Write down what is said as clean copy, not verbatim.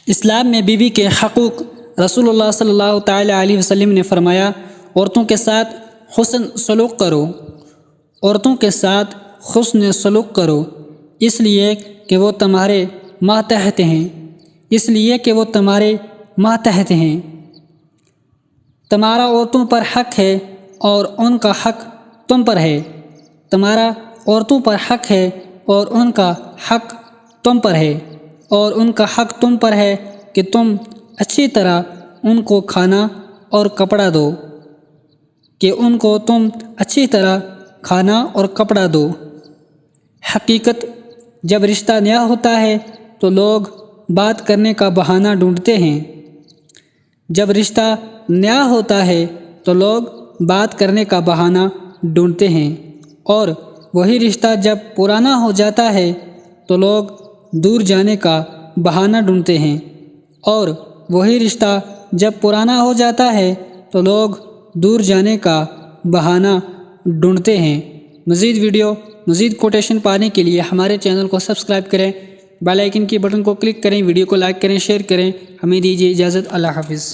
اسلام میں بیوی کے حقوق۔ رسول اللہ صلی اللہ تعالیٰ علیہ وسلم نے فرمایا، عورتوں کے ساتھ حسن سلوک کرو، عورتوں کے ساتھ حسن سلوک کرو، اس لیے کہ وہ تمہارے ماتحت ہیں، اس لیے کہ وہ تمہارے ماتحت ہیں۔ تمہارا عورتوں پر حق ہے اور ان کا حق تم پر ہے، تمہارا عورتوں پر حق ہے اور ان کا حق تم پر ہے، اور ان کا حق تم پر ہے کہ تم اچھی طرح ان کو کھانا اور کپڑا دو، کہ ان کو تم اچھی طرح کھانا اور کپڑا دو۔ حقیقت، جب رشتہ نیا ہوتا ہے تو لوگ بات کرنے کا بہانہ ڈھونڈتے ہیں، جب رشتہ نیا ہوتا ہے تو لوگ بات کرنے کا بہانہ ڈھونڈتے ہیں، اور وہی رشتہ جب پرانا ہو جاتا ہے تو لوگ دور جانے کا بہانہ ڈھونڈتے ہیں، اور وہی رشتہ جب پرانا ہو جاتا ہے تو لوگ دور جانے کا بہانہ ڈھونڈتے ہیں۔ مزید ویڈیو، مزید کوٹیشن پانے کے لیے ہمارے چینل کو سبسکرائب کریں، بیل آئیکن کی بٹن کو کلک کریں، ویڈیو کو لائک کریں، شیئر کریں۔ ہمیں دیجیے اجازت، اللہ حافظ۔